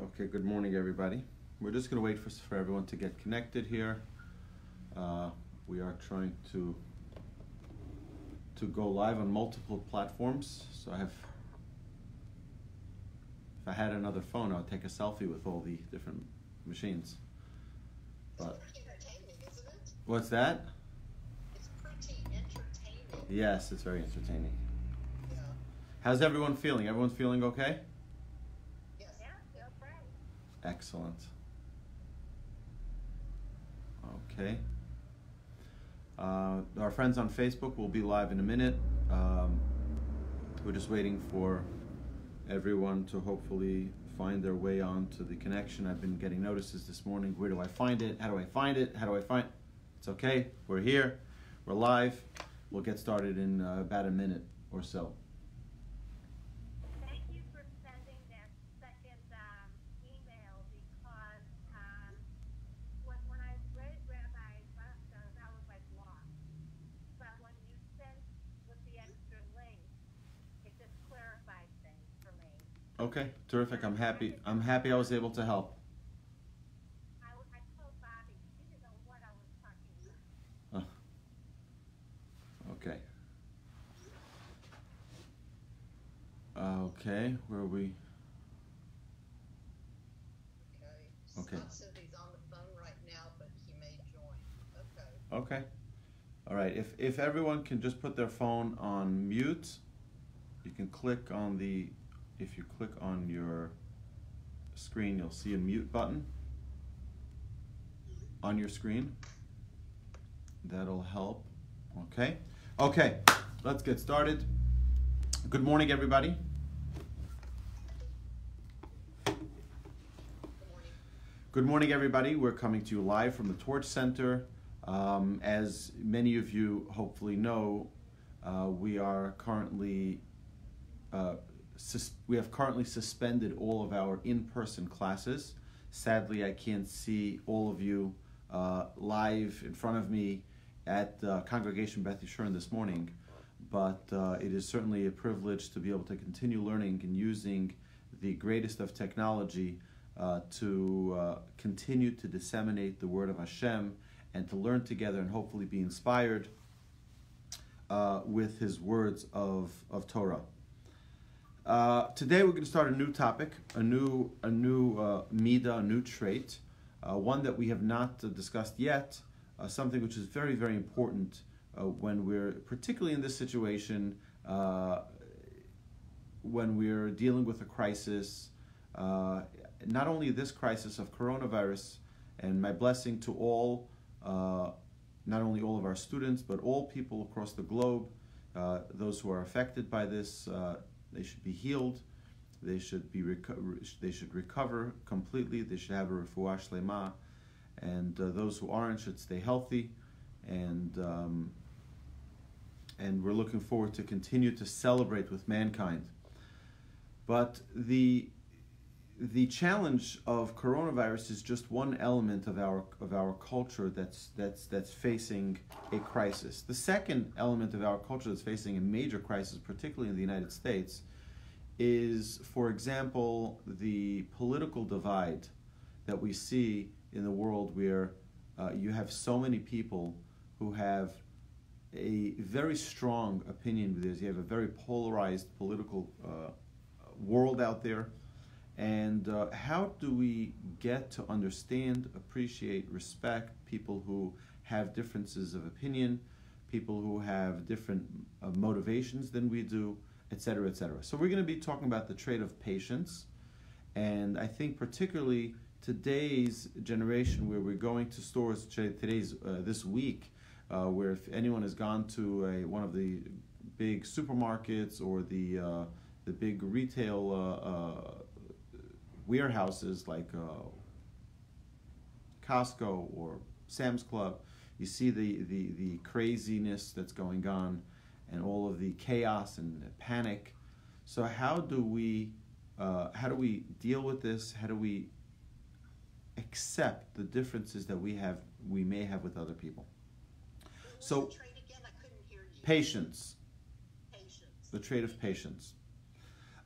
Okay, good morning, everybody. We're just going to wait for everyone to get connected here. We are trying to go live on multiple platforms. So if I had another phone, I would take a selfie with all the different machines. But it's pretty entertaining, isn't it? What's that? It's pretty entertaining. Yes, it's very entertaining. Yeah. How's everyone feeling? Everyone feeling okay? Yes. Yeah, feel great. Excellent. Okay. Our friends on Facebook will be live in a minute. We're just waiting for everyone to hopefully find their way onto the connection. I've been getting notices this morning. Where do I find it? How do I find it? How do I find it? It's okay. We're here. We're live. We'll get started in about a minute or so. Thank you for sending that second email because when I read Rabbi Aryeh, I was like lost. But when you sent with the extra link, it just clarified things for me. Okay, terrific. I'm happy I was able to help. I told Bobby, she didn't know what I was talking about. Okay. Okay, where are we? Okay. Scott said he's on the phone right now, but he may join. Okay. Okay. All right. If everyone can just put their phone on mute, you can click on the. If you click on your screen, you'll see a mute button on your screen. That'll help. Okay. Okay. Let's get started. Good morning, everybody. Good morning, everybody. We're coming to you live from the Torch Center. As many of you hopefully know, we have currently suspended all of our in-person classes. Sadly, I can't see all of you live in front of me at Congregation Beth Yeshurun this morning, but it is certainly a privilege to be able to continue learning and using the greatest of technology to continue to disseminate the word of Hashem and to learn together and hopefully be inspired with his words of Torah. Today we're going to start a new topic, a new midah, a new trait, one that we have not discussed yet, something which is very, very important when we're, particularly in this situation, when we're dealing with a crisis, not only this crisis of coronavirus, and my blessing to all, not only all of our students, but all people across the globe, those who are affected by this, they should be healed. They should recover completely. They should have a refuah shlema, and those who aren't should stay healthy. And we're looking forward to continue to celebrate with mankind. But the challenge of coronavirus is just one element of our culture that's facing a crisis. The second element of our culture that's facing a major crisis, particularly in the United States, is, for example, the political divide that we see in the world, where you have so many people who have a very strong opinion. You have a very polarized political world out there. And how do we get to understand, appreciate, respect people who have differences of opinion, people who have different motivations than we do, etc., etc. So we're going to be talking about the trait of patience. And I think particularly today's generation, where we're going to stores this week, where if anyone has gone to one of the big supermarkets or the big retail warehouses like Costco or Sam's Club, you see the craziness that's going on and all of the chaos and the panic. So how do we deal with this? How do we accept the differences that we may have with other people? So, The trait again? I couldn't hear you. patience. Patience. The trait of patience.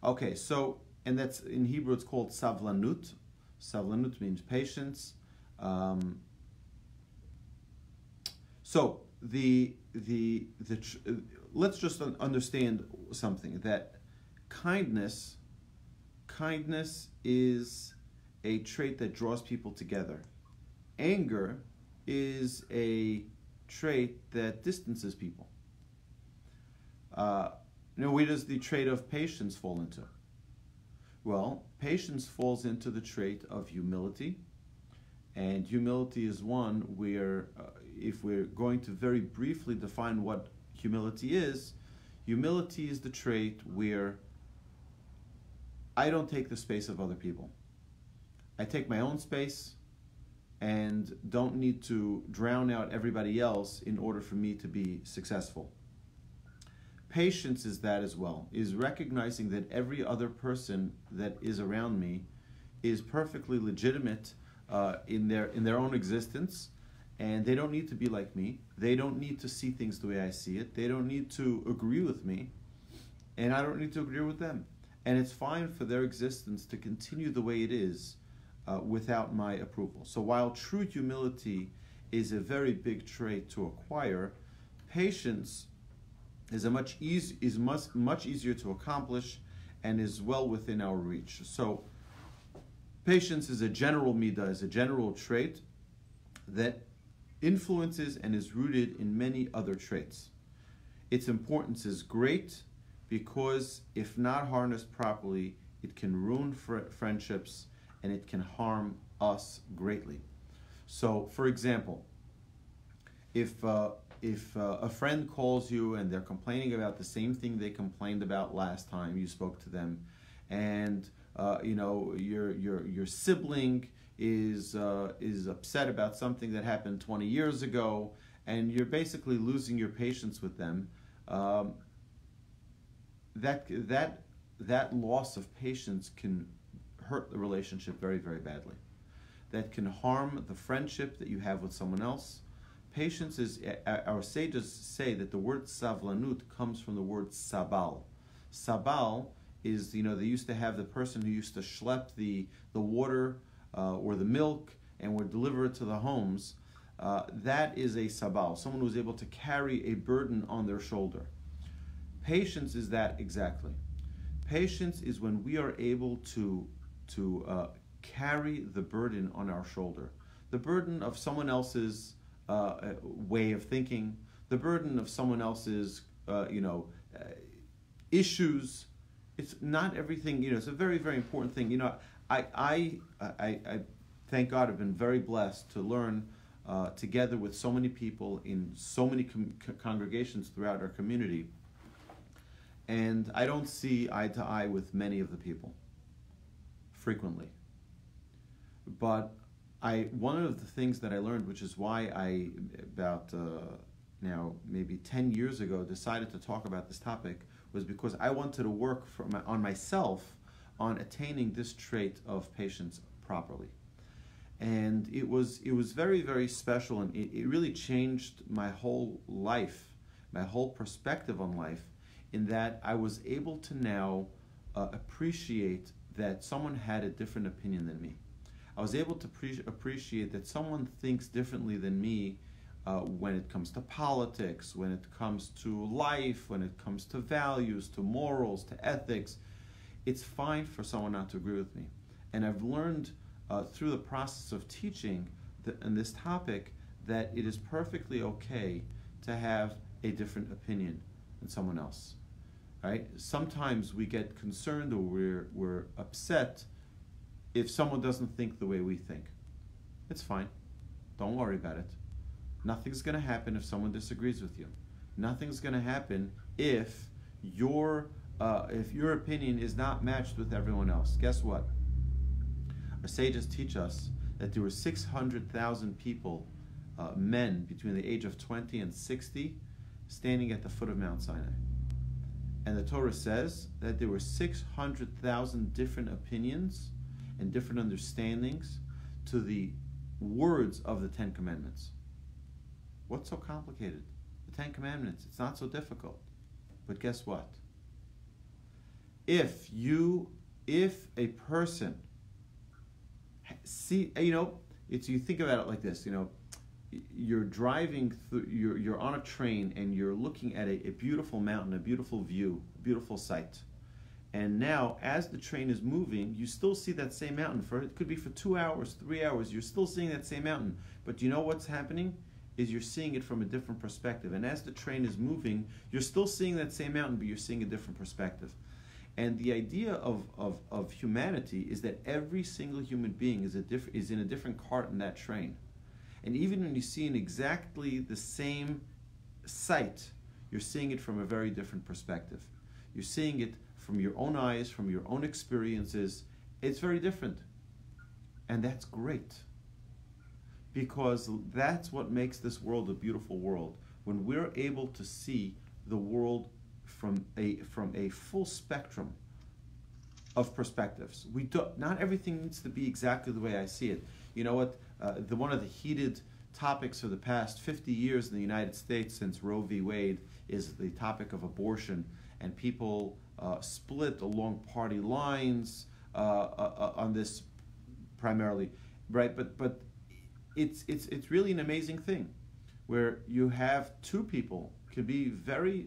Okay, so, and that's in Hebrew it's called savlanut. Savlanut means patience. Let's just understand something, that kindness is a trait that draws people together. Anger is a trait that distances people. Where does the trait of patience fall into? Well, patience falls into the trait of humility, and humility is one where, if we're going to very briefly define what humility is the trait where I don't take the space of other people. I take my own space and don't need to drown out everybody else in order for me to be successful. Patience is that as well, is recognizing that every other person that is around me is perfectly legitimate in their own existence, and they don't need to be like me. They don't need to see things the way I see it. They don't need to agree with me, and I don't need to agree with them. And it's fine for their existence to continue the way it is without my approval. So while true humility is a very big trait to acquire, patience is much easier to accomplish and is well within our reach. So patience is a general midah, is a general trait that influences and is rooted in many other traits. Its importance is great because if not harnessed properly, it can ruin friendships and it can harm us greatly. So, for example, if a friend calls you and they're complaining about the same thing they complained about last time you spoke to them, and your sibling is upset about something that happened 20 years ago, and you're basically losing your patience with them, that loss of patience can hurt the relationship very, very badly. That can harm the friendship that you have with someone else. Patience is, our sages say that the word savlanut comes from the word sabal. Sabal is, they used to have the person who used to schlep the water or the milk and would deliver it to the homes. That is a sabal, someone who's able to carry a burden on their shoulder. Patience is that exactly. Patience is when we are able to carry the burden on our shoulder. The burden of someone else's way of thinking, the burden of someone else's, issues. It's not everything, it's a very, very important thing. I thank God, I've been very blessed to learn together with so many people in so many congregations throughout our community. And I don't see eye to eye with many of the people, frequently. But one of the things that I learned, which is why I, about now maybe 10 years ago, decided to talk about this topic, was because I wanted to work on myself on attaining this trait of patience properly. And it was very, very special, and it really changed my whole life, my whole perspective on life, in that I was able to now appreciate that someone had a different opinion than me. I was able to appreciate that someone thinks differently than me when it comes to politics, when it comes to life, when it comes to values, to morals, to ethics. It's fine for someone not to agree with me. And I've learned through the process of teaching on this topic that it is perfectly okay to have a different opinion than someone else. Right? Sometimes we get concerned or we're upset if someone doesn't think the way we think. It's fine. Don't worry about it. Nothing's going to happen if someone disagrees with you. Nothing's going to happen if your opinion is not matched with everyone else. Guess what? Our sages teach us that there were 600,000 people, men between the age of 20 and 60, standing at the foot of Mount Sinai. And the Torah says that there were 600,000 different opinions and different understandings to the words of the Ten Commandments. What's so complicated? The Ten Commandments, it's not so difficult. But guess what? If a person see, it's, you think about it like this, you're driving through, you're on a train and you're looking at a beautiful mountain, a beautiful view, a beautiful sight. And now, as the train is moving, you still see that same mountain. It could be for 2 hours, 3 hours. You're still seeing that same mountain. But you know what's happening? Is you're seeing it from a different perspective. And as the train is moving, you're still seeing that same mountain, but you're seeing a different perspective. And the idea of humanity is that every single human being is in a different cart in that train. And even when you see in exactly the same sight, you're seeing it from a very different perspective. You're seeing it from your own eyes, from your own experiences. It's very different. And that's great. Because that's what makes this world a beautiful world. When we're able to see the world from a full spectrum of perspectives. Not everything needs to be exactly the way I see it. You know what? One of the heated topics for the past 50 years in the United States since Roe v. Wade is the topic of abortion, and people split along party lines on this primarily, right? But it's really an amazing thing where you have two people can be very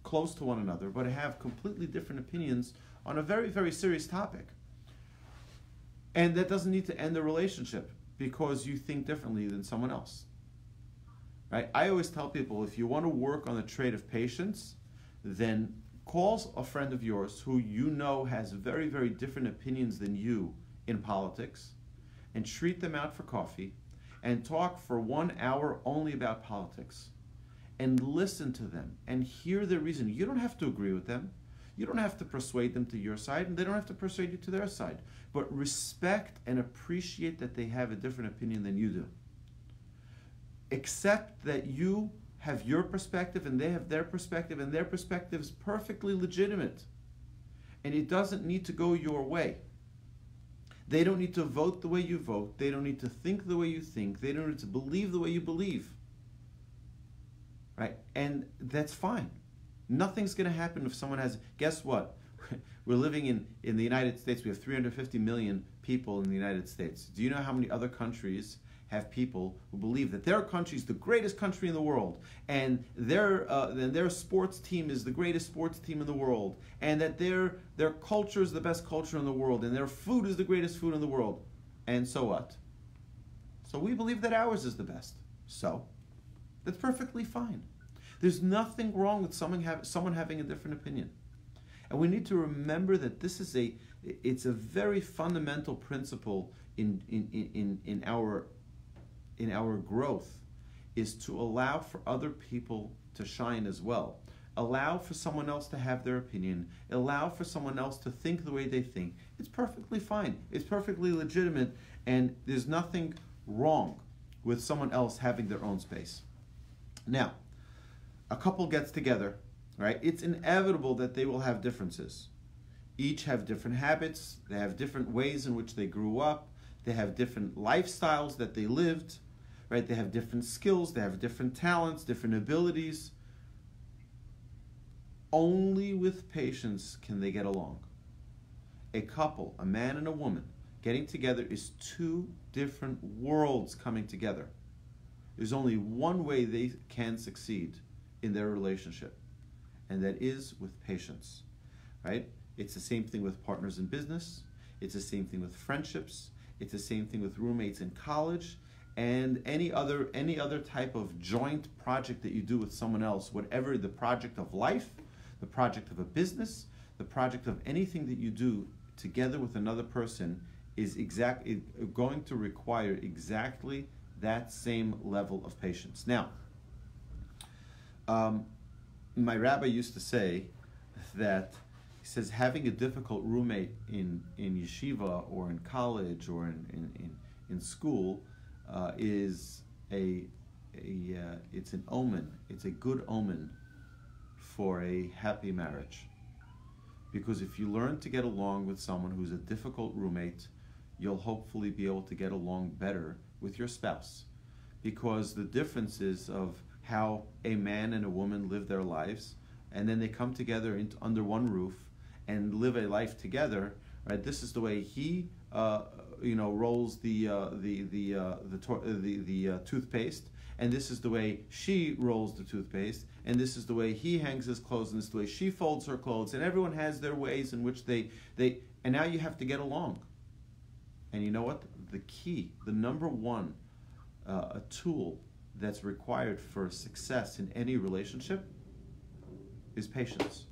close to one another, but have completely different opinions on a very, very serious topic. And that doesn't need to end the relationship because you think differently than someone else. Right? I always tell people, if you want to work on the trait of patience, then call a friend of yours who you know has very, very different opinions than you in politics, and treat them out for coffee, and talk for 1 hour only about politics, and listen to them, and hear their reason. You don't have to agree with them. You don't have to persuade them to your side, and they don't have to persuade you to their side. But respect and appreciate that they have a different opinion than you do. Accept that you have your perspective and they have their perspective, and their perspective is perfectly legitimate. And it doesn't need to go your way. They don't need to vote the way you vote. They don't need to think the way you think. They don't need to believe the way you believe. Right? And that's fine. Nothing's going to happen if someone has... Guess what? We're living in the United States. We have 350 million people in the United States. Do you know how many other countries have people who believe that their country is the greatest country in the world, and their sports team is the greatest sports team in the world, and that their culture is the best culture in the world, and their food is the greatest food in the world? And so what? So we believe that ours is the best. So that's perfectly fine. There's nothing wrong with someone having a different opinion. And we need to remember that this is it's a very fundamental principle in our growth, is to allow for other people to shine as well. Allow for someone else to have their opinion. Allow for someone else to think the way they think. It's perfectly fine. It's perfectly legitimate, and there's nothing wrong with someone else having their own space. Now, a couple gets together, right? It's inevitable that they will have differences. Each have different habits. They have different ways in which they grew up. They have different lifestyles that they lived, right? They have different skills. They have different talents, different abilities. Only with patience can they get along. A couple, a man and a woman, getting together is two different worlds coming together. There's only one way they can succeed in their relationship, and that is with patience, right? It's the same thing with partners in business. It's the same thing with friendships. It's the same thing with roommates in college, and any other type of joint project that you do with someone else, whatever the project of life, the project of a business, the project of anything that you do together with another person is going to require exactly that same level of patience. Now, my rabbi used to say that, he says, having a difficult roommate in yeshiva or in college or in school is it's an omen. It's a good omen for a happy marriage. Because if you learn to get along with someone who's a difficult roommate, you'll hopefully be able to get along better with your spouse. Because the differences of how a man and a woman live their lives, and then they come together under one roof and live a life together, right? This is the way he rolls the toothpaste, and this is the way she rolls the toothpaste, and this is the way he hangs his clothes, and this is the way she folds her clothes, and everyone has their ways in which they and now you have to get along. And you know what? The key, the number one a tool that's required for success in any relationship is patience.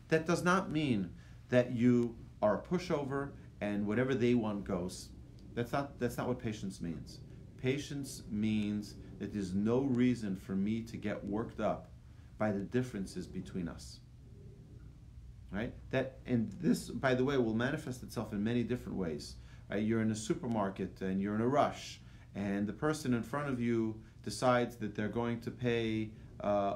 That does not mean that you are a pushover and whatever they want goes. That's not what patience means. Patience means that there's no reason for me to get worked up by the differences between us. Right? And this, by the way, will manifest itself in many different ways. Right? You're in a supermarket and you're in a rush, and the person in front of you decides that they're going to pay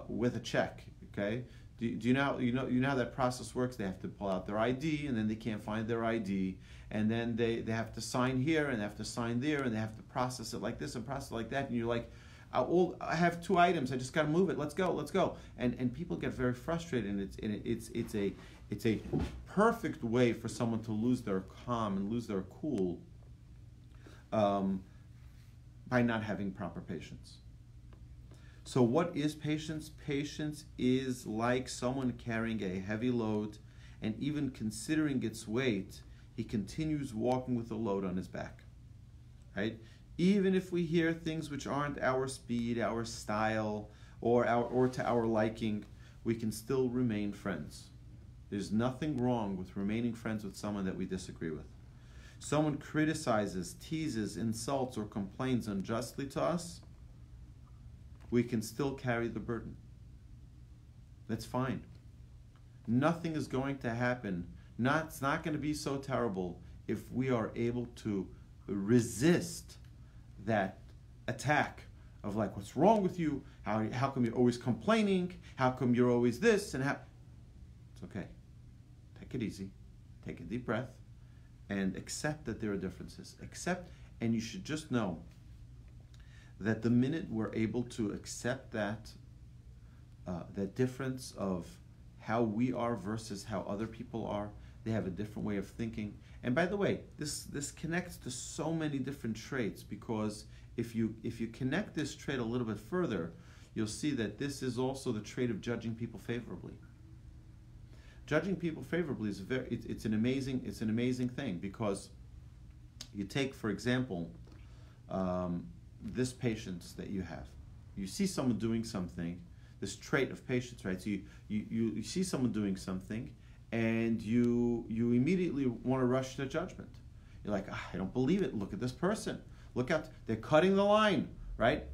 with a check. Okay? Do you know how that process works? They have to pull out their ID, and then they can't find their ID, and then they have to sign here and they have to sign there, and they have to process it like this and process it like that, and you're like, I have 2 items. I just got to move it. Let's go. And people get very frustrated, and it's a perfect way for someone to lose their calm and lose their cool by not having proper patience. So what is patience? Patience is like someone carrying a heavy load, and even considering its weight, he continues walking with the load on his back. Right? Even if we hear things which aren't our speed, our style, or to our liking, we can still remain friends. There's nothing wrong with remaining friends with someone that we disagree with. Someone criticizes, teases, insults, or complains unjustly to us, we can still carry the burden. That's fine. Nothing is going to happen. It's not going to be so terrible if we are able to resist that attack of like, what's wrong with you? How come you're always complaining? How come you're always this? And it's okay. Take it easy. Take a deep breath and accept that there are differences. And you should just know that the minute we're able to accept that difference of how we are versus how other people are, they have a different way of thinking. And by the way, this connects to so many different traits, because if you connect this trait a little bit further, you'll see that this is also the trait of judging people favorably. Judging people favorably is it's an amazing thing, because you take, for example, this patience that you have. You see someone doing something, this trait of patience, right? So you see someone doing something, and you immediately want to rush to judgment. You're like, I don't believe it. Look at this person. Look out, they're cutting the line, right?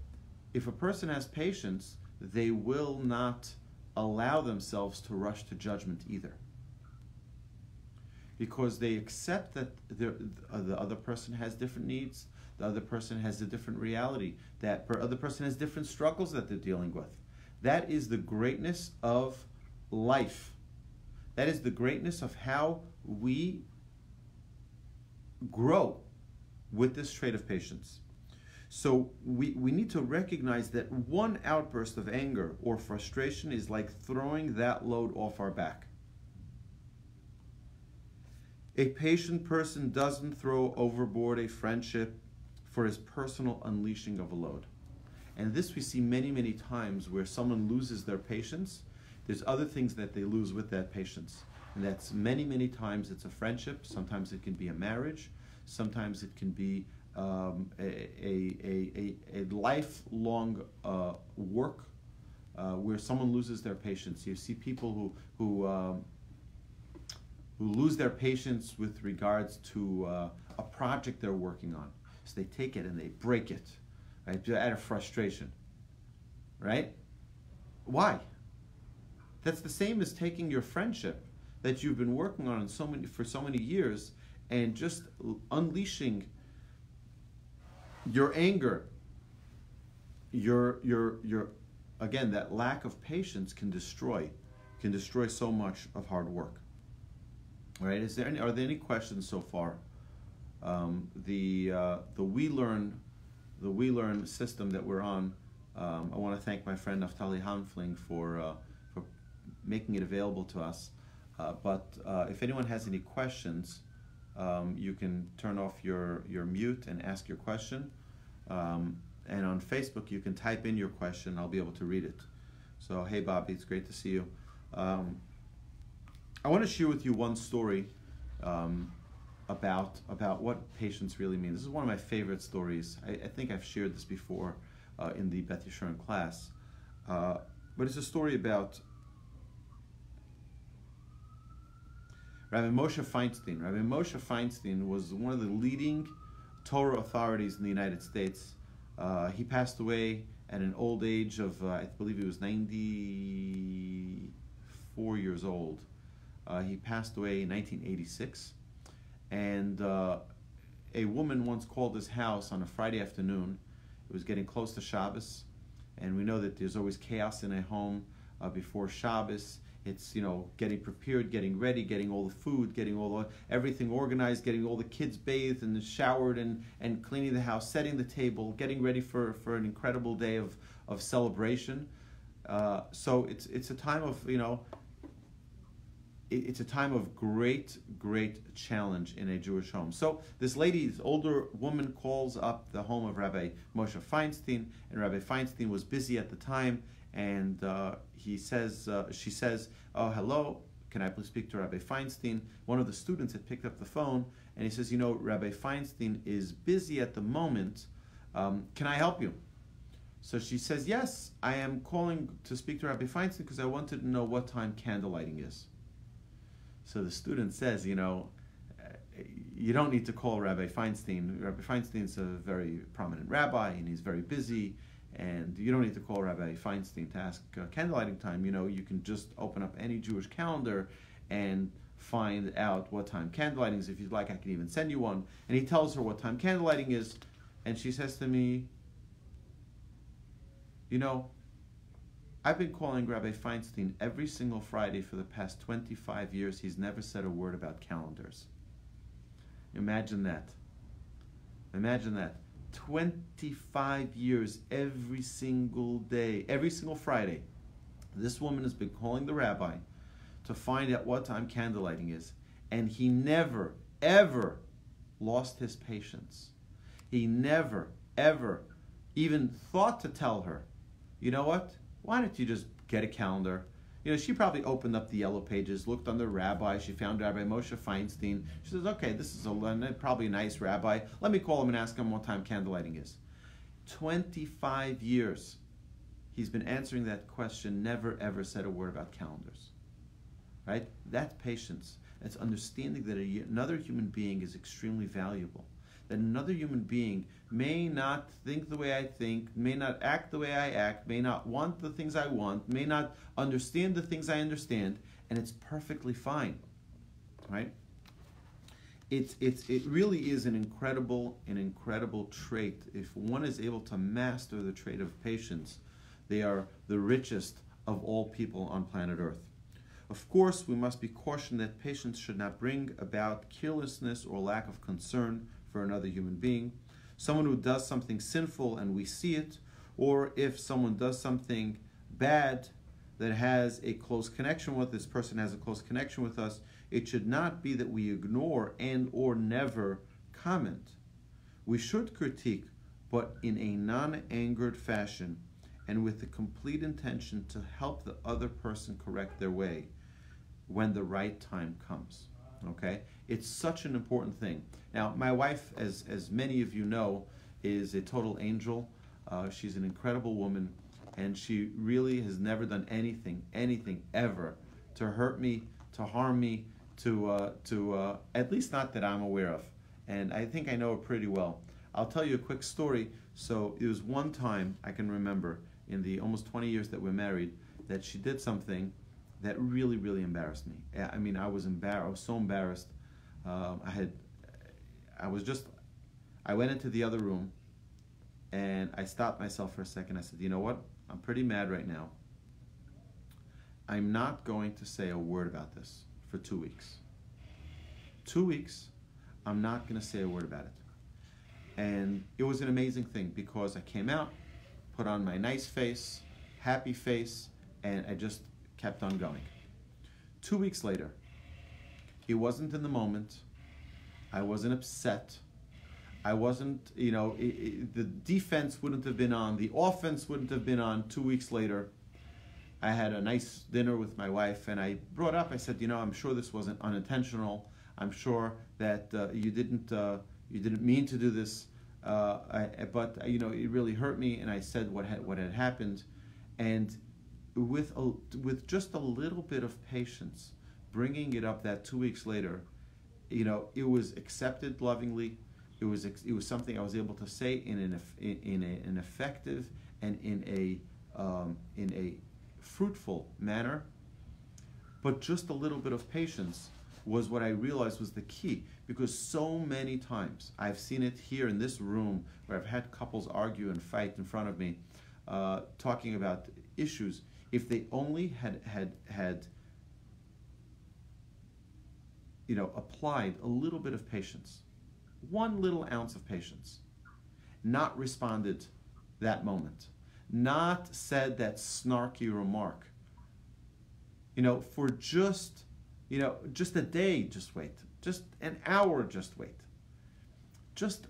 If a person has patience, they will not allow themselves to rush to judgment either, because they accept that the other person has different needs, the other person has a different reality, that other person has different struggles that they're dealing with. That is the greatness of life. That is the greatness of how we grow with this trait of patience. So we need to recognize that one outburst of anger or frustration is like throwing that load off our back. A patient person doesn't throw overboard a friendship for his personal unleashing of a load. And this we see many, many times where someone loses their patience. There's other things that they lose with that patience. And that's many, many times it's a friendship. Sometimes it can be a marriage. Sometimes it can be a lifelong work where someone loses their patience. You see people who lose their patience with regards to a project they're working on. So they take it and they break it, right, out of frustration, right? Why? That's the same as taking your friendship that you've been working on for so many years and just unleashing your anger, your again, that lack of patience can destroy so much of hard work. All right? Are there any questions so far? The We Learn system that we're on. I want to thank my friend Naftali Hanfling for making it available to us. But if anyone has any questions, you can turn off your mute and ask your question. And on Facebook, you can type in your question. I'll be able to read it. So, hey, Bobby, it's great to see you. I want to share with you one story about what patience really means. This is one of my favorite stories. I think I've shared this before in the Beth Yeshurun class. But it's a story about Rabbi Moshe Feinstein. Rabbi Moshe Feinstein was one of the leading Torah authorities in the United States. He passed away at an old age of, I believe he was 94 years old. He passed away in 1986. And a woman once called his house on a Friday afternoon. It was getting close to Shabbos. And we know that there's always chaos in a home before Shabbos. It's, getting prepared, getting ready, getting all the food, getting everything organized, getting all the kids bathed and showered and cleaning the house, setting the table, getting ready for an incredible day of celebration. So it's a time of, it's a time of great challenge in a Jewish home. So this older woman calls up the home of Rabbi Moshe Feinstein, and Rabbi Feinstein was busy at the time. And she says, "Oh, hello, can I please speak to Rabbi Feinstein?" One of the students had picked up the phone, and he says, "Rabbi Feinstein is busy at the moment. Can I help you?" So she says, "Yes, I am calling to speak to Rabbi Feinstein because I wanted to know what time candlelighting is." So the student says, "You don't need to call Rabbi Feinstein. Rabbi Feinstein's a very prominent rabbi, and he's very busy. And you don't need to call Rabbi Feinstein to ask candlelighting time. You can just open up any Jewish calendar and find out what time candlelighting is. If you'd like, I can even send you one." And he tells her what time candlelighting is. And she says to me, "I've been calling Rabbi Feinstein every single Friday for the past 25 years. He's never said a word about calendars." Imagine that. Imagine that. 25 years, every single day, every single Friday, this woman has been calling the rabbi to find out what time candlelighting is, and he never, ever lost his patience. He never, ever even thought to tell her, "You know what? Why don't you just get a calendar?" She probably opened up the yellow pages, looked on the rabbi. She found Rabbi Moshe Feinstein. She says, "Okay, this is probably a nice rabbi. Let me call him and ask him what time candlelighting is." 25 years he's been answering that question, never ever said a word about calendars. Right? That's patience. That's understanding that another human being is extremely valuable. That another human being may not think the way I think, may not act the way I act, may not want the things I want, may not understand the things I understand, and it's perfectly fine, right? It really is an incredible trait. If one is able to master the trait of patience, they are the richest of all people on planet Earth. Of course, we must be cautioned that patience should not bring about carelessness or lack of concern for another human being. Someone who does something sinful and we see it, or if someone does something bad that has a close connection with this person, has a close connection with us, it should not be that we ignore and or never comment. We should critique, but in a non-angered fashion and with the complete intention to help the other person correct their way when the right time comes. Okay? It's such an important thing. Now, my wife, as many of you know, is a total angel. She's an incredible woman, and she really has never done anything ever to hurt me, to harm me, to at least not that I'm aware of. And I think I know her pretty well. I'll tell you a quick story. So it was one time I can remember in the almost 20 years that we're married that she did something that really embarrassed me. I mean, I was embarrassed. I was so embarrassed. I went into the other room and I stopped myself for a second. I said, "You know what? I'm pretty mad right now. I'm not going to say a word about this for 2 weeks. 2 weeks, I'm not going to say a word about it." And it was an amazing thing because I came out, put on my nice face, happy face, and I just kept on going. 2 weeks later, It wasn't in the moment. I wasn't upset. I wasn't, the defense wouldn't have been on. The offense wouldn't have been on 2 weeks later. I had a nice dinner with my wife, and I brought up, I said, I'm sure this wasn't unintentional. I'm sure that you didn't mean to do this, but it really hurt me. And I said what had happened, and with just a little bit of patience, bringing it up that 2 weeks later, it was accepted lovingly. It was something I was able to say in an effective and in a fruitful manner. But just a little bit of patience was what I realized was the key, because so many times I've seen it here in this room where I've had couples argue and fight in front of me, talking about issues. If they only had applied a little bit of patience, 1 little ounce of patience, not responded that moment, not said that snarky remark, for just a day, just wait, just an hour, just wait. Just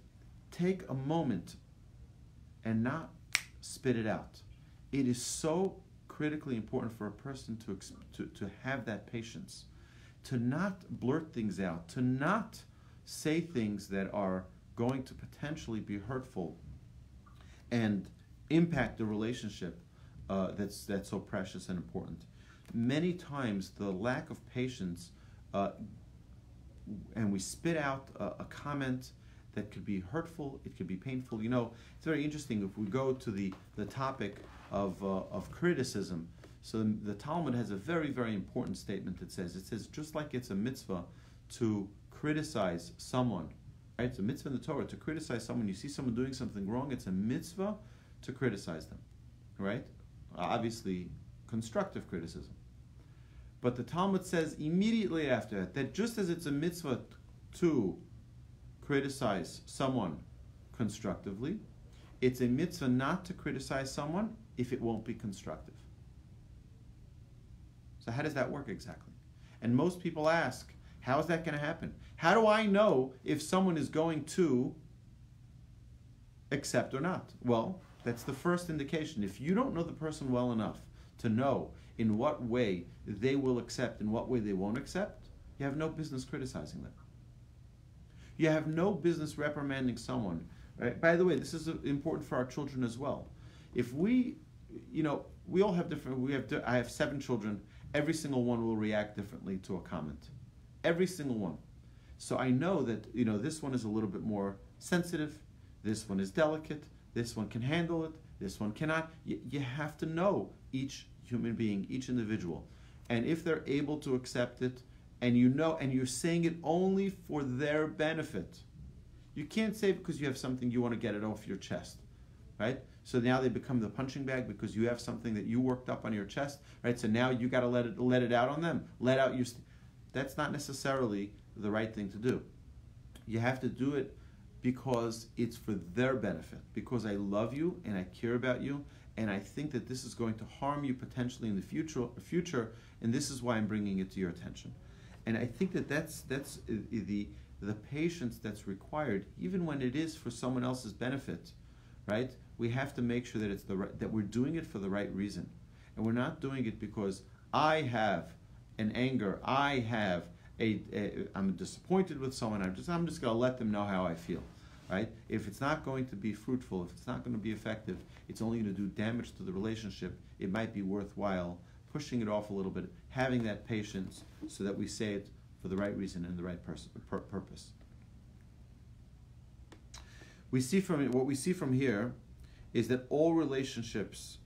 take a moment and not spit it out. It is so critically important for a person to have that patience, to not blurt things out, to not say things that are going to potentially be hurtful and impact the relationship that's so precious and important. Many times the lack of patience, and we spit out a comment that could be hurtful, it could be painful. It's very interesting if we go to the topic of criticism. So the Talmud has a very, very important statement that says, just like it's a mitzvah to criticize someone, right? It's a mitzvah in the Torah to criticize someone. You see someone doing something wrong, it's a mitzvah to criticize them, right? Obviously, constructive criticism. But the Talmud says immediately after that just as it's a mitzvah to criticize someone constructively, it's a mitzvah not to criticize someone if it won't be constructive. So how does that work exactly? And most people ask, how is that going to happen? How do I know if someone is going to accept or not? Well, that's the first indication. If you don't know the person well enough to know in what way they will accept and what way they won't accept, you have no business criticizing them. You have no business reprimanding someone. Right? By the way, this is important for our children as well. If we all have different, I have 7 children. Every single one will react differently to a comment. Every single one. So I know that, this one is a little bit more sensitive. This one is delicate. This one can handle it. This one cannot. You have to know each human being, each individual. And if they're able to accept it, and you're saying it only for their benefit. You can't say because you have something you want to get it off your chest, right? So now they become the punching bag because you have something that you worked up on your chest, right? So now you got to let it out on them. Let out your. That's not necessarily the right thing to do. You have to do it because it's for their benefit. Because I love you and I care about you, and I think that this is going to harm you potentially in the future, and this is why I'm bringing it to your attention. And I think that's the patience that's required, even when it is for someone else's benefit, right? We have to make sure that it's that we're doing it for the right reason, and we're not doing it because I have an anger, I have I'm disappointed with someone. I'm just going to let them know how I feel, right? If it's not going to be fruitful, if it's not going to be effective, it's only going to do damage to the relationship. It might be worthwhile pushing it off a little bit, having that patience so that we say it for the right reason and the right purpose. What we see from here is that all relationships,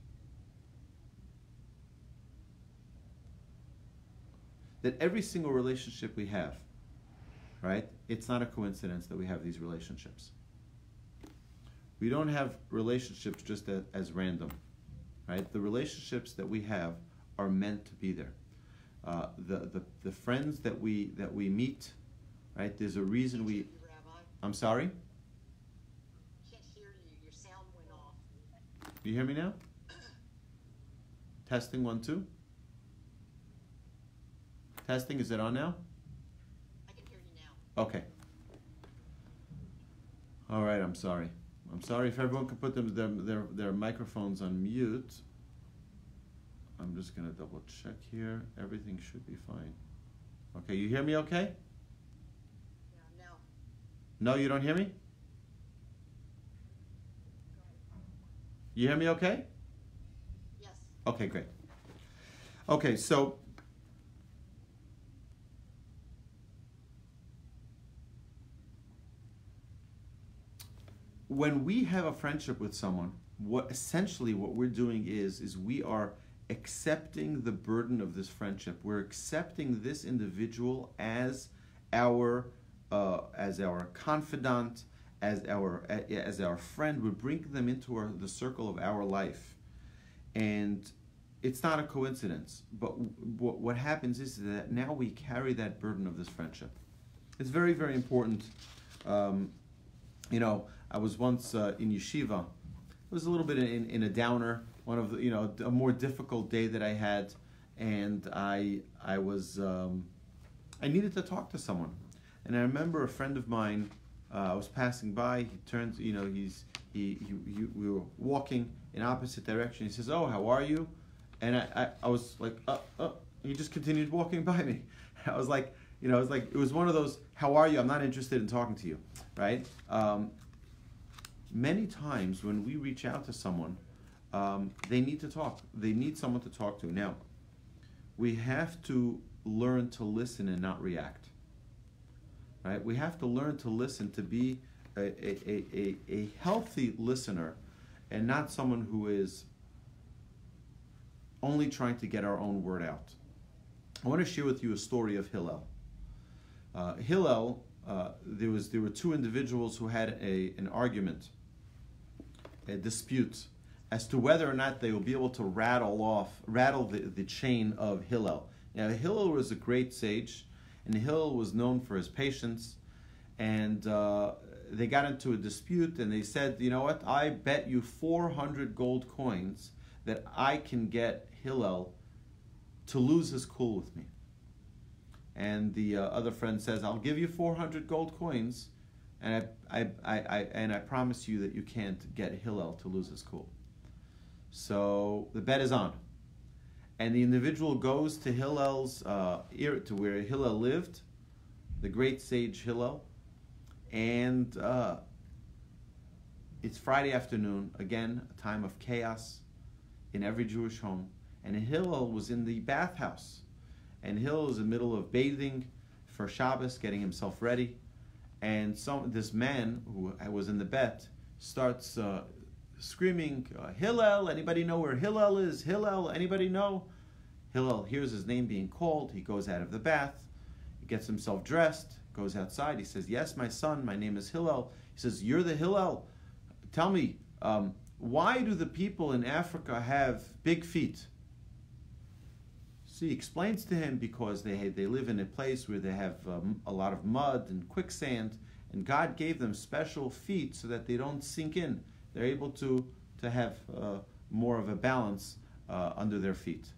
that every single relationship we have, right? It's not a coincidence that we have these relationships. We don't have relationships just as random, right? The relationships that we have are meant to be there. The friends that we meet, right? There's a reason we. Rabbi, I'm sorry. can't hear you. Your sound went off. You hear me now? Testing 1 2. Testing. Is it on now? Okay. All right, I'm sorry. I'm sorry if everyone could put their microphones on mute. I'm just going to double check here. Everything should be fine. Okay, you hear me okay? Yeah, No, you don't hear me? You hear me okay? yes. Okay, great. Okay, so when we have a friendship with someone, what we're doing is we are accepting the burden of this friendship. We're accepting this individual as our confidant, as our friend. We're bringing them into the circle of our life, and it's not a coincidence. But what happens is that now we carry that burden of this friendship. It's very, very important. I was once in yeshiva. It was a little bit in a downer, one of the, a more difficult day that I had, and I needed to talk to someone. And I remember a friend of mine, I was passing by, he turned, we were walking in opposite direction. He says, "Oh, how are you?" And I was like, he just continued walking by me. I was like, it was one of those, "How are you? I'm not interested in talking to you," right? Many times when we reach out to someone, they need to talk. They need someone to talk to. Now, we have to learn to listen and not react. Right? We have to learn to listen, to be a healthy listener, and not someone who is only trying to get our own word out. I want to share with you a story of Hillel. There were two individuals who had an argument, a dispute, as to whether or not they will be able to rattle the chain of Hillel. Now, Hillel was a great sage, and Hillel was known for his patience, and they got into a dispute, and they said, "You know what, I bet you 400 gold coins that I can get Hillel to lose his cool with me." And the other friend says, "I'll give you 400 gold coins, and I promise you that you can't get Hillel to lose his cool." So the bet is on, and the individual goes to Hillel's to where Hillel lived, the great sage Hillel, and it's Friday afternoon, again a time of chaos in every Jewish home, and Hillel was in the bathhouse. And Hillel is in the middle of bathing for Shabbos, getting himself ready. And this man who was in the bet starts screaming, "Hillel, anybody know where Hillel is? Hillel, anybody know?" Hillel hears his name being called. He goes out of the bath. He gets himself dressed, goes outside. He says, "Yes, my son, my name is Hillel." He says, "You're the Hillel. Tell me, why do the people in Africa have big feet?" So he explains to him, because they live in a place where they have a lot of mud and quicksand, and God gave them special feet so that they don't sink in. They're able to have more of a balance under their feet.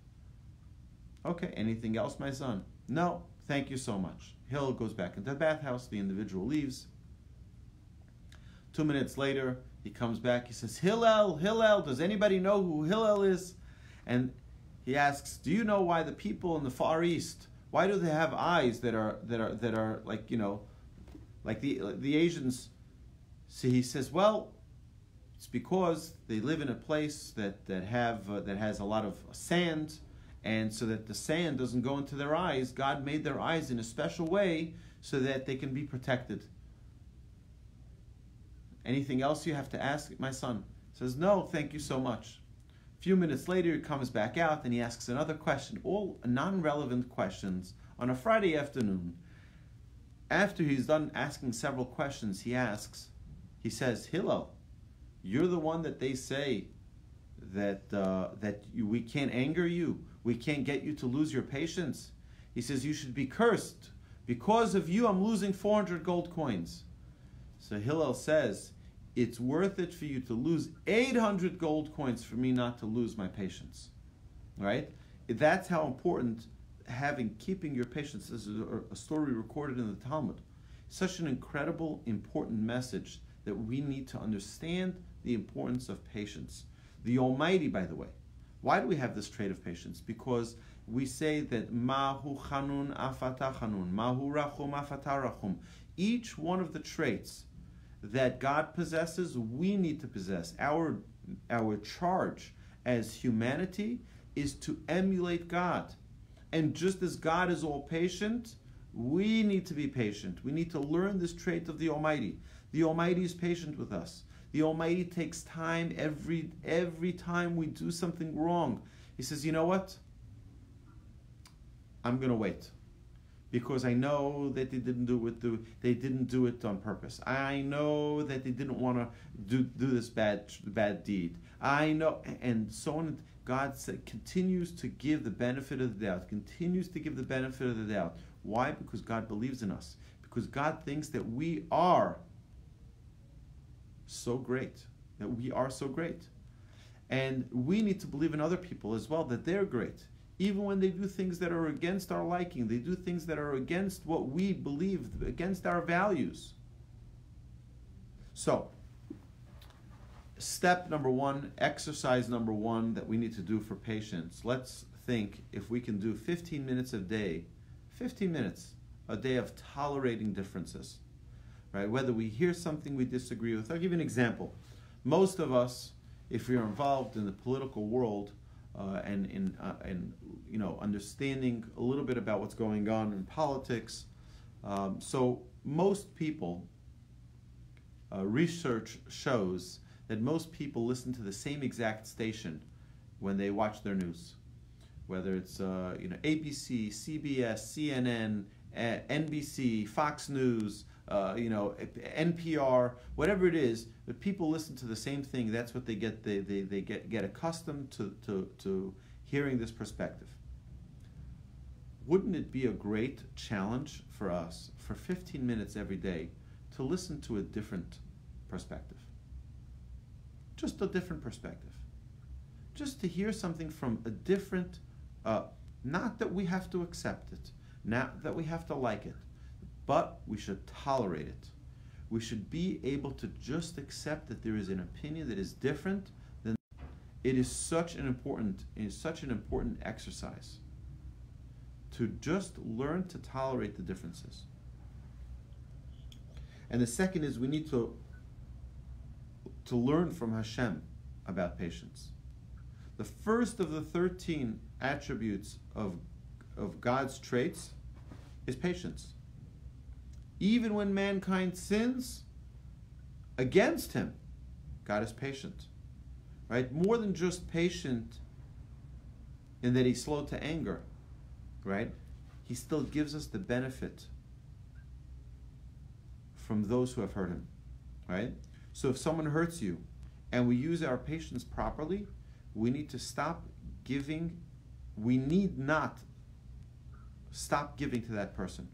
"Okay, anything else, my son?" "No, thank you so much." Hillel goes back into the bathhouse. The individual leaves. 2 minutes later, he comes back. He says, "Hillel, Hillel, does anybody know who Hillel is?" And he asks, "Do you know why the people in the Far East, why do they have eyes that are like, like the Asians?" So he says, "Well, it's because they live in a place that has a lot of sand, and so that the sand doesn't go into their eyes, God made their eyes in a special way so that they can be protected." "Anything else you have to ask, my son?" He says, "No, thank you so much." A few minutes later, he comes back out and he asks another question, all non-relevant questions, on a Friday afternoon. After he's done asking several questions, he says, "Hillel, you're the one that they say that we can't anger you, we can't get you to lose your patience." He says, "You should be cursed. Because of you, I'm losing 400 gold coins." So Hillel says, "It's worth it for you to lose 800 gold coins for me not to lose my patience." Right? That's how important keeping your patience. This is a story recorded in the Talmud. such an incredible, important message that we need to understand the importance of patience. The Almighty, by the way, why do we have this trait of patience? Because we say that Mahu Chanun Afata Chanun, Mahu Rachum Afata Rachum. Each one of the traits that God possesses, we need to possess. Our charge as humanity is to emulate God. And just as God is all patient, we need to be patient. We need to learn this trait of the Almighty. The Almighty is patient with us. The Almighty takes time every time we do something wrong. He says, you know what? I'm going to wait. Because I know that they didn't do it on purpose. I know that they didn't want to do this bad deed. I know, and so on. God continues to give the benefit of the doubt. Continues to give the benefit of the doubt. Why? Because God believes in us. Because God thinks that we are so great. That we are so great. And we need to believe in other people as well, that they're great. Even when they do things that are against our liking, they do things that are against what we believe, against our values. So, step number one, exercise number one that we need to do for patience. Let's think if we can do 15 minutes a day, 15 minutes a day of tolerating differences. Right? Whether we hear something we disagree with. I'll give you an example. Most of us, if we are involved in the political world, and understanding a little bit about what's going on in politics. So most people, research shows that most people listen to the same exact station when they watch their news, whether it's ABC, CBS, CNN, NBC, Fox News, NPR, whatever it is, but people listen to the same thing. That's what they get. They get accustomed to hearing this perspective. Wouldn't it be a great challenge for us for 15 minutes every day to listen to a different perspective? Just a different perspective. Just to hear something from a different, not that we have to accept it, not that we have to like it, but we should tolerate it. We should be able to just accept that there is an opinion that is different than. It is such an important exercise to just learn to tolerate the differences. And the second is we need to learn from Hashem about patience. The first of the 13 attributes of God's traits is patience. Even when mankind sins against him, God is patient. Right? More than just patient in that he's slow to anger, right? He still gives us the benefit from those who have hurt him, right? So if someone hurts you and we use our patience properly, we need to stop giving. We need not stop giving to that person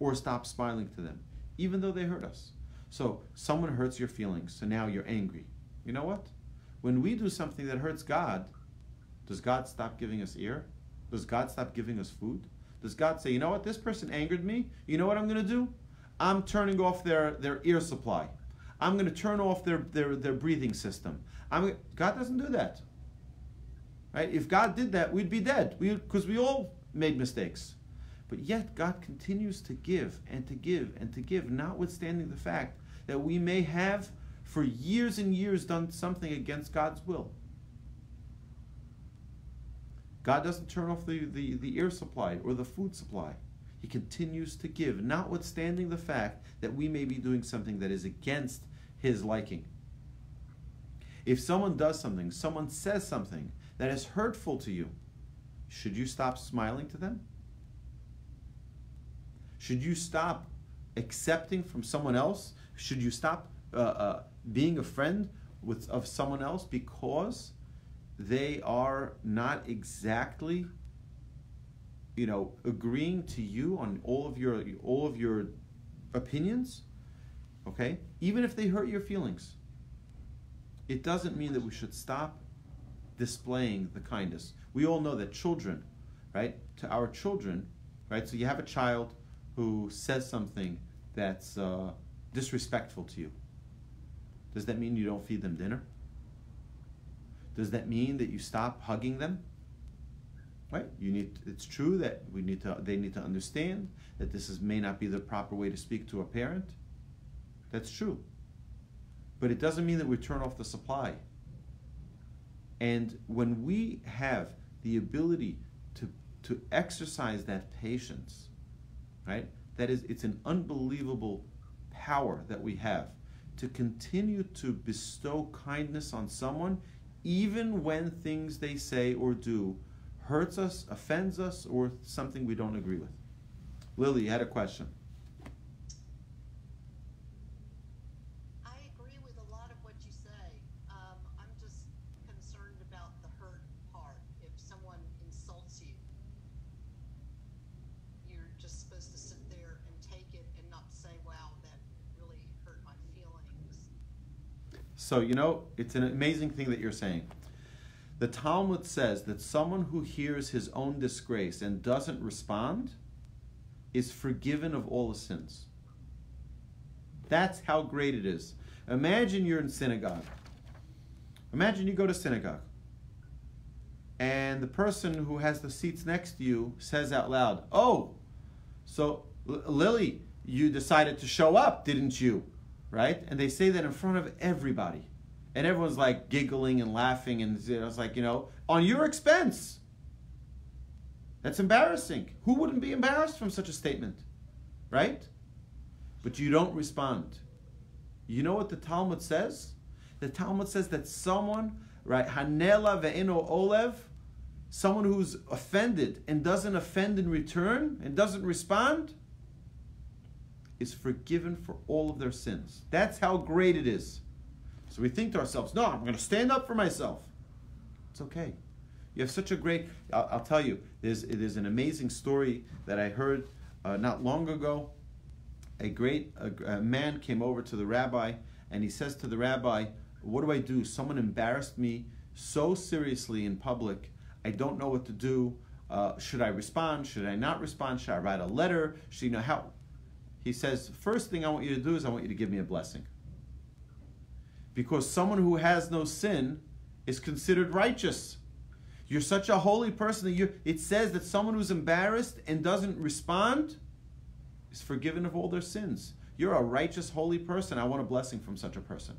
or stop smiling to them, even though they hurt us. So someone hurts your feelings, so now you're angry. You know what? When we do something that hurts God, does God stop giving us ear? Does God stop giving us food? Does God say, you know what, this person angered me, you know what I'm going to do? I'm turning off their ear supply. I'm going to turn off their breathing system. God doesn't do that. Right? If God did that, we'd be dead, because we all made mistakes. But yet God continues to give and to give and to give, notwithstanding the fact that we may have for years and years done something against God's will. God doesn't turn off the ear supply or the food supply. He continues to give, notwithstanding the fact that we may be doing something that is against his liking. If someone does something, someone says something that is hurtful to you, should you stop smiling to them? Should you stop accepting from someone else? Should you stop being a friend of someone else because they are not exactly, agreeing to you on all of your opinions? Okay, even if they hurt your feelings, it doesn't mean that we should stop displaying the kindness. We all know that children, right? To our children, right? So you have a child who says something that's disrespectful to you? Does that mean you don't feed them dinner? Does that mean that you stop hugging them? Right? It's true that they need to understand that this may not be the proper way to speak to a parent. That's true. But it doesn't mean that we turn off the supply. And when we have the ability to exercise that patience, right? It's an unbelievable power that we have to continue to bestow kindness on someone, even when things they say or do hurts us, offends us, or something we don't agree with. Lily, you had a question. I agree with a lot of what you say. I'm just concerned about the hurt part. If someone insults you, you're just supposed to sit there and take it and not say, wow, that really hurt my feelings. So, it's an amazing thing that you're saying. The Talmud says that someone who hears his own disgrace and doesn't respond is forgiven of all the sins. That's how great it is. Imagine you're in synagogue. Imagine you go to synagogue, and the person who has the seats next to you says out loud, "Oh, so Lily, you decided to show up, didn't you?" Right? And they say that in front of everybody. And everyone's like giggling and laughing, and it's like, on your expense. That's embarrassing. Who wouldn't be embarrassed from such a statement? Right? But you don't respond. You know what the Talmud says? The Talmud says that someone, right, Hanela ve'eno olev, someone who's offended and doesn't offend in return and doesn't respond, is forgiven for all of their sins. That's how great it is. So we think to ourselves, no, I'm going to stand up for myself. It's okay. You have such a great, I'll tell you, there's an amazing story that I heard not long ago. A man came over to the rabbi, and he says to the rabbi, what do I do? Someone embarrassed me so seriously in public. I don't know what to do. Should I respond? Should I not respond? Should I write a letter? Should how? He says, first thing I want you to do is I want you to give me a blessing. Because someone who has no sin is considered righteous. You're such a holy person that it says that someone who's embarrassed and doesn't respond is forgiven of all their sins. You're a righteous, holy person. I want a blessing from such a person.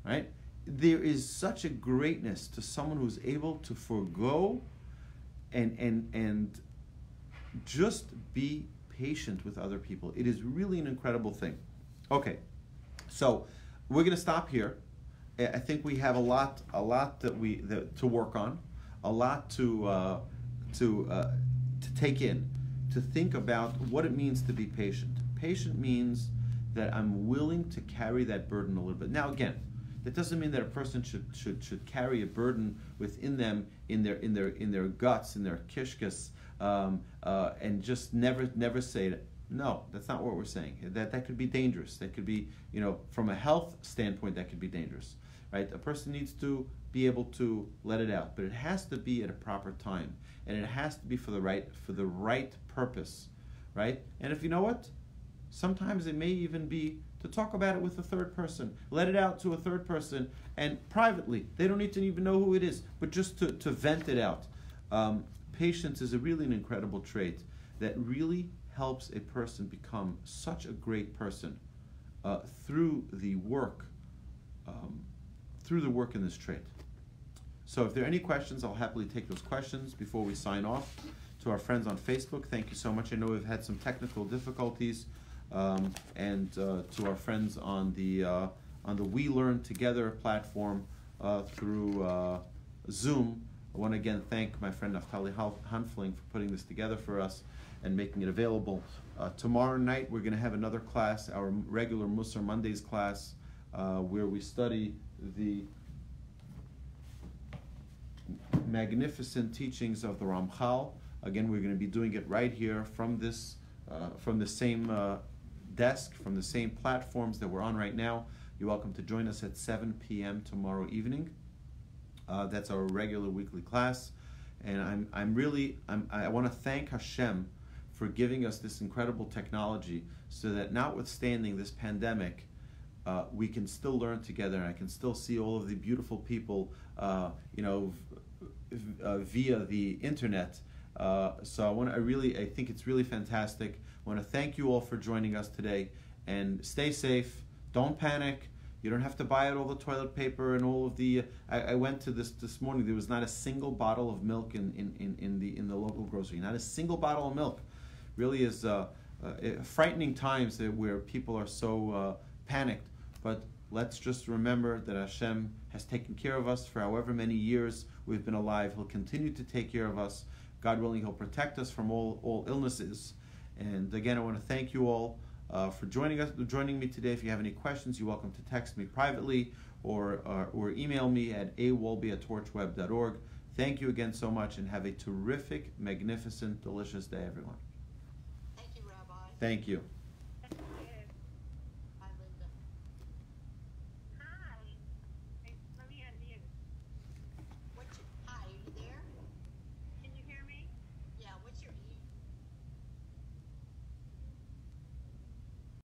Right? There is such a greatness to someone who's able to forego and just be patient with other people. It is really an incredible thing. Okay, so we're going to stop here. I think we have a lot that to work on, a lot to take in, to think about what it means to be patient. Patient means that I'm willing to carry that burden a little bit. Now, again, that doesn't mean that a person should carry a burden within them, in their guts, in their kishkas, and just never say it. No, that's not what we're saying. That could be dangerous. That could be, from a health standpoint, that could be dangerous, right? A person needs to be able to let it out, but it has to be at a proper time, and it has to be for the right purpose, right? And if you know what, sometimes it may even be to talk about it with a third person. Let it out to a third person, and privately. They don't need to even know who it is, but just to vent it out. Patience is really an incredible trait that really helps a person become such a great person through the work in this trait. So if there are any questions, I'll happily take those questions before we sign off. To our friends on Facebook, thank you so much. I know we've had some technical difficulties, and to our friends on the We Learn Together platform through Zoom, I want to again thank my friend Naftali Hanfling for putting this together for us and making it available. Tomorrow night we're going to have another class, our regular Musar Mondays class, where we study the magnificent teachings of the Ramchal. Again, we're going to be doing it right here from the same desk, from the same platforms that we're on right now. You're welcome to join us at 7 p.m. tomorrow evening. That's our regular weekly class, and I want to thank Hashem for giving us this incredible technology so that notwithstanding this pandemic, we can still learn together, and I can still see all of the beautiful people, via the internet. So I think it's really fantastic. I want to thank you all for joining us today, and stay safe. Don't panic. You don't have to buy out all the toilet paper and all of the. I went to this morning. There was not a single bottle of milk in the local grocery. Not a single bottle of milk. Really is frightening times where people are so panicked. But let's just remember that Hashem has taken care of us for however many years we've been alive. He'll continue to take care of us. God willing, He'll protect us from all illnesses. And again, I want to thank you all for joining me today. If you have any questions, you're welcome to text me privately or email me at awolbe@torchweb.org. Thank you again so much, and have a terrific, magnificent, delicious day, everyone. Thank you, Rabbi. Thank you.